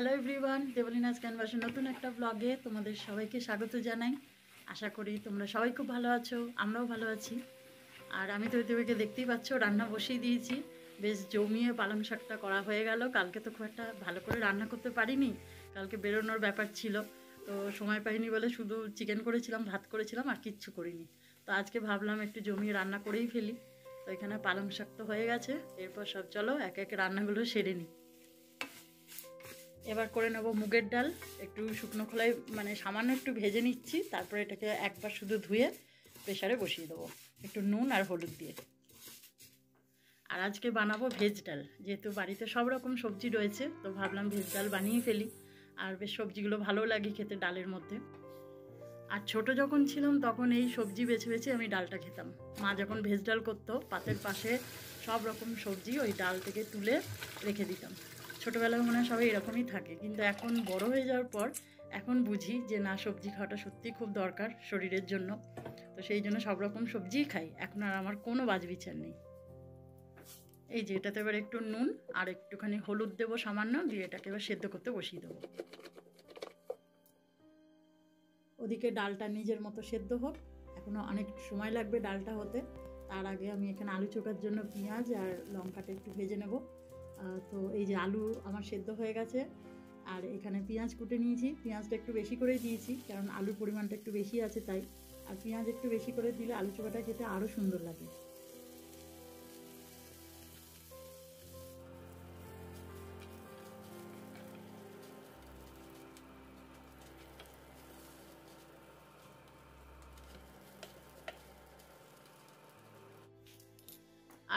Hello everyone, দেবলিনাস ক্যানভাসের নতুন একটা ব্লগে তোমাদের সবাইকে স্বাগত জানাই। আশা করি তোমরা সবাই খুব ভালো আছো, আমরাও ভালো আছি। আর আমি তো ওইদিকে দেখতেই পাচ্ছ রান্না বসিয়ে দিয়েছি। বেশ জমিয়ে পালং শাকটা করা হয়ে গেল। কালকে তো খুব একটা ভালো করে রান্না করতে পারিনি, কালকে বেরোনোর ব্যাপার ছিল, তো সময় পাইনি বলে শুধু চিকেন করেছিলাম, ভাত করেছিলাম, আর কিচ্ছু করিনি। তো আজকে ভাবলাম একটু জমিয়ে রান্না করেই ফেলি। তো এখানে পালং শাক তো হয়ে গেছে, এরপর সব চলো একে একে রান্নাগুলো সেরে নিই। এবার করে নেব মুগের ডাল। একটু শুকনো খোলায় সামান্য একটু ভেজে নিচ্ছি, তারপরে এটাকে একবার শুধু ধুয়ে প্রেসারে বসিয়ে দেবো একটু নুন আর হলুদ দিয়ে। আর আজকে বানাবো ভেজ ডাল, যেহেতু বাড়িতে সব রকম সবজি রয়েছে, তো ভাবলাম ভেজ ডাল বানিয়ে ফেলি। আর বেশ সবজিগুলো ভালো লাগে খেতে ডালের মধ্যে। আর ছোট যখন ছিলাম তখন এই সবজি বেছে বেছে আমি ডালটা খেতাম। মা যখন ভেজ ডাল করতো, পাতের পাশে সব রকম সবজি ওই ডাল থেকে তুলে রেখে দিতাম। ছোটোবেলায় মনে হয় সবাই এরকমই থাকে, কিন্তু এখন বড় হয়ে যাওয়ার পর এখন বুঝি যে না, সবজি খাওয়াটা সত্যিই খুব দরকার শরীরের জন্য। তো সেই জন্য সব রকম সবজিই খাই, এখন আর আমার কোনো বাছবিচার নেই। এই যে এটাতে এবার একটু নুন আর একটুখানি হলুদ দেবো সামান্য, দিয়ে এটাকে এবার সেদ্ধ করতে বসিয়ে দেবো। ওদিকে ডালটা নিজের মতো সেদ্ধ হোক, এখনও অনেক সময় লাগবে ডালটা হতে। তার আগে আমি এখানে আলু চোখার জন্য পেঁয়াজ আর লঙ্কাটা একটু ভেজে নেব। তো এই যে আলু আমার সেদ্ধ হয়ে গেছে, আর এখানে পেঁয়াজ কুটে নিয়েছি। পেঁয়াজটা একটু বেশি করে দিয়েছি, কারণ আলুর পরিমাণটা একটু বেশি আছে তাই। আর পেঁয়াজ একটু বেশি করে দিলে আলু চোখাটা খেতে আরও সুন্দর লাগে।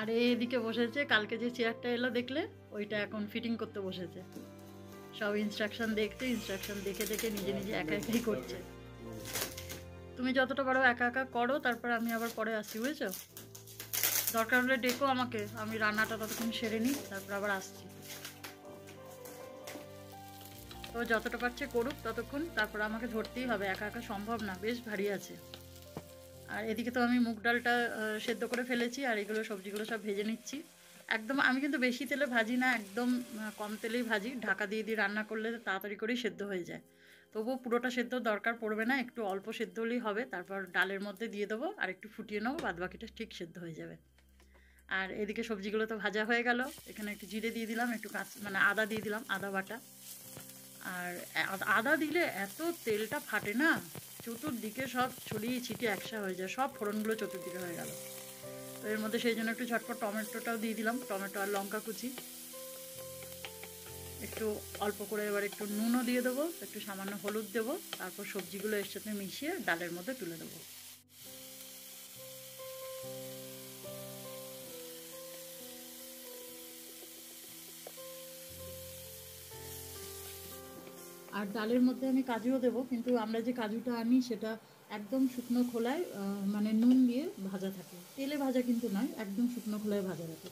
আর এদিকে বসেছে, কালকে যে চেয়ারটা এলো দেখলে, ওইটা এখন ফিটিং করতে বসেছে। সব ইনস্ট্রাকশন দেখছে, ইনস্ট্রাকশন দেখে দেখে নিজে নিজে একা একাই করছে। তুমি যতটা পারো একা একা করো, তারপর আমি আবার পরে আসছি, বুঝেছো? দরকার হলে ডেকো আমাকে, আমি রান্নাটা ততক্ষণ সেরে নিই, তারপর আবার আসছি। তো যতটা পারছে করুক ততক্ষণ, তারপর আমাকে ধরতেই হবে, একা একা সম্ভব না, বেশ ভারী আছে। আর এদিকে তো আমি মুগ ডালটা সেদ্ধ করে ফেলেছি, আর এগুলো সবজিগুলো সব ভেজে নিচ্ছি। একদম আমি কিন্তু বেশি তেলে ভাজি না, একদম কম তেলেই ভাজি। ঢাকা দিয়ে দিয়ে রান্না করলে তাড়াতাড়ি করেই সেদ্ধ হয়ে যায়। তবুও পুরোটা সেদ্ধ দরকার পড়বে না, একটু অল্প সেদ্ধ হলেই হবে। তারপর ডালের মধ্যে দিয়ে দেবো আর একটু ফুটিয়ে নেবো, বাদবাকিটা ঠিক সেদ্ধ হয়ে যাবে। আর এদিকে সবজিগুলো তো ভাজা হয়ে গেল। এখানে একটু জিরে দিয়ে দিলাম, একটু আদা দিয়ে দিলাম, আদা বাটা। আর আদা দিলে এত তেলটা ফাটে না, চতুর্দিকে সব ছড়িয়ে ছিটিয়ে একসা হয়ে যায়, সব ফোড়নগুলো চতুর্দিকে হয়ে গেল। তো এর মধ্যে সেই জন্য একটু ঝটপট টমেটোটাও দিয়ে দিলাম, টমেটো আর লঙ্কা কুচি। একটু অল্প করে এবার একটু নুনও দিয়ে দেবো, একটু সামান্য হলুদ দেবো, তারপর সবজিগুলো এর সাথে মিশিয়ে ডালের মধ্যে তুলে দেবো। আর ডালের মধ্যে আমি কাজুও দেবো, কিন্তু আমরা যে কাজুটা আনি সেটা একদম শুকনো খোলায় নুন দিয়ে ভাজা থাকে, তেলে ভাজা কিন্তু নয়, একদম শুকনো খোলায় ভাজা থাকে।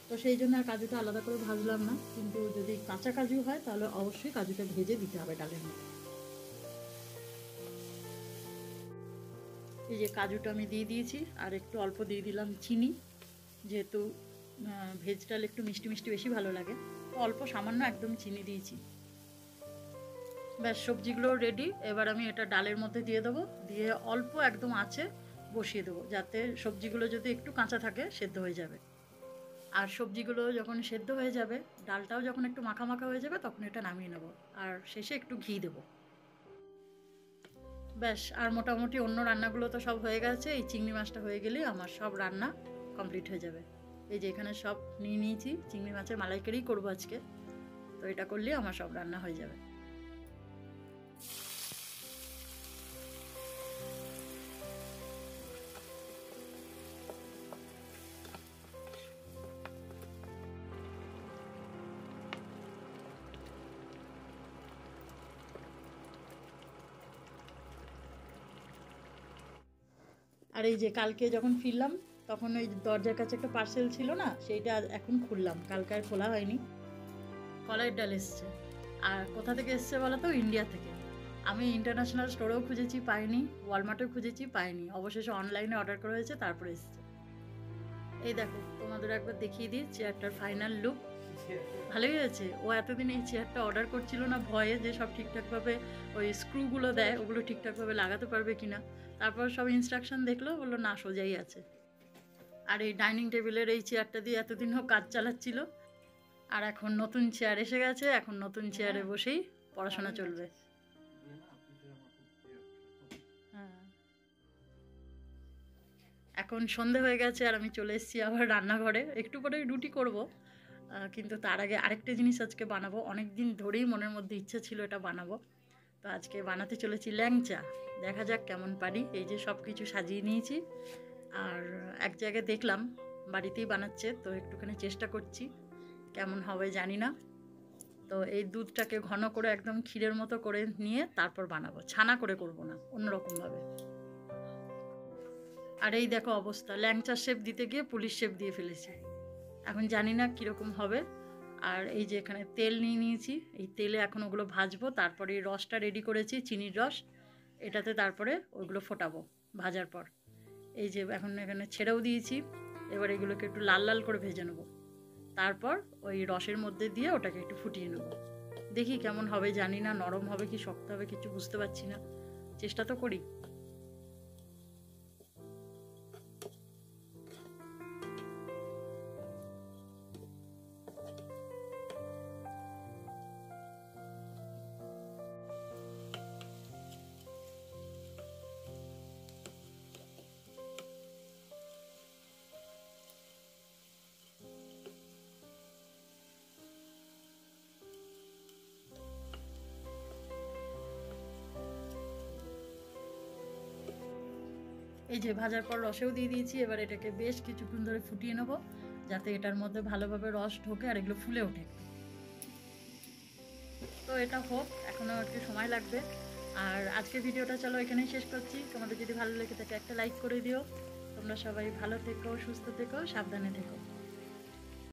তো সেই জন্য আর কাজুটা আলাদা করে ভাজলাম না, কিন্তু যদি কাঁচা কাজু হয় তাহলে অবশ্যই কাজুটা ভেজে দিতে হবে ডালের মধ্যে। এই যে কাজুটা আমি দিয়ে দিয়েছি, আর একটু অল্প দিয়ে দিলাম চিনি, যেহেতু ভেজ ডাল একটু মিষ্টি মিষ্টি বেশি ভালো লাগে, তো অল্প সামান্য একদম চিনি দিয়েছি। ব্যাস সবজিগুলো রেডি। এবার আমি এটা ডালের মধ্যে দিয়ে দেবো, দিয়ে অল্প একদম আঁচে বসিয়ে দেবো, যাতে সবজিগুলো যদি একটু কাঁচা থাকে সেদ্ধ হয়ে যাবে। আর সবজিগুলো যখন সেদ্ধ হয়ে যাবে, ডালটাও যখন একটু মাখা মাখা হয়ে যাবে, তখন এটা নামিয়ে নেবো, আর শেষে একটু ঘি দেবো। ব্যাস, আর মোটামুটি অন্য রান্নাগুলো তো সব হয়ে গেছে। এই চিংড়ি মাছটা হয়ে গেলেই আমার সব রান্না কমপ্লিট হয়ে যাবে। এই যে এখানে সব নিয়ে নিয়েছি, চিংড়ি মাছের মালাইকারিই করবো আজকে। তো এটা করলেই আমার সব রান্না হয়ে যাবে। আর এই যে কালকে যখন ফিরলাম, তখন ওই দরজার কাছে একটা পার্সেল ছিল না, সেইটা এখন খুললাম, কালকে আর খোলা হয়নি। কলাইয়ের ডাল এসছে। আর কোথা থেকে এসছে বলো তো? ইন্ডিয়া থেকে। আমি ইন্টারন্যাশনাল স্টোরেও খুঁজেছি, পাইনি, ওয়ালমার্টেও খুঁজেছি, পাইনি, অবশেষে অনলাইনে অর্ডার করা হয়েছে, তারপরে এসছে। এই দেখো, তোমাদের একবার দেখিয়ে দিই চেয়ারটার ফাইনাল লুক। ভালোই হয়েছে। ও এতদিন এই চেয়ারটা অর্ডার করছিল না ভয়ে যে সব ঠিকঠাকভাবে ওই স্ক্রুগুলো দেয় ওগুলো ঠিকঠাকভাবে লাগাতে পারবে কিনা। তারপর সব ইনস্ট্রাকশন দেখলো, বললো না সোজাই আছে। আর এই ডাইনিং টেবিলের এই চেয়ারটা দিয়ে এতদিনও কাজ চালাচ্ছিল, আর এখন নতুন চেয়ার এসে গেছে, এখন নতুন চেয়ারে বসেই পড়াশোনা চলবে। হ্যাঁ, এখন সন্ধে হয়ে গেছে আর আমি চলে এসেছি আবার রান্নাঘরে। একটু পরে রুটি করব, কিন্তু তার আগে আরেকটা জিনিস আজকে বানাবো। অনেক দিন ধরেই মনের মধ্যে ইচ্ছা ছিল এটা বানাবো, তো আজকে বানাতে চলেছি ল্যাংচা। দেখা যাক কেমন পারি। এই যে সব কিছু সাজিয়ে নিয়েছি, আর এক জায়গায় দেখলাম বাড়িতেই বানাচ্ছে, তো একটুখানি চেষ্টা করছি, কেমন হবে জানি না। তো এই দুধটাকে ঘন করে একদম ক্ষীরের মতো করে নিয়ে তারপর বানাবো, ছানা করে করব না, অন্যরকমভাবে। আর এই দেখো অবস্থা, ল্যাংচার শেপ দিতে গিয়ে পুলিশ শেপ দিয়ে ফেলেছি। এখন জানি না কীরকম হবে। আর এই যে এখানে তেল নিয়ে নিয়েছি, এই তেলে এখন ওগুলো ভাজবো। তারপরে এই রসটা রেডি করেছি, চিনির রস, এটাতে তারপরে ওইগুলো ফোটাবো ভাজার পর। এই যে এখন এখানে ছেড়েও দিয়েছি, এবার এগুলোকে একটু লাল লাল করে ভেজে নেবো। তারপর ওই রসের মধ্যে দিয়ে ওটাকে একটু ফুটিয়ে নেব। দেখি কেমন হবে জানি না, নরম হবে কি শক্ত হবে কিছু বুঝতে পারছি না, চেষ্টা তো করি। এই যে ভাজার পর রসেও দিয়ে দিয়েছি, এবার এটাকে বেশ কিছুক্ষণ ধরে ফুটিয়ে নেবো, যাতে এটার মধ্যে ভালোভাবে রস ঢোকে আর এগুলো ফুলে ওঠে। তো এটা হোক, এখনও একটু সময় লাগবে। আর আজকের ভিডিওটা চলো এখানেই শেষ করছি। তোমাদের যদি ভালো লেগে থাকে একটা লাইক করে দিও। তোমরা সবাই ভালো থেকো, সুস্থ থেকো, সাবধানে থেকো।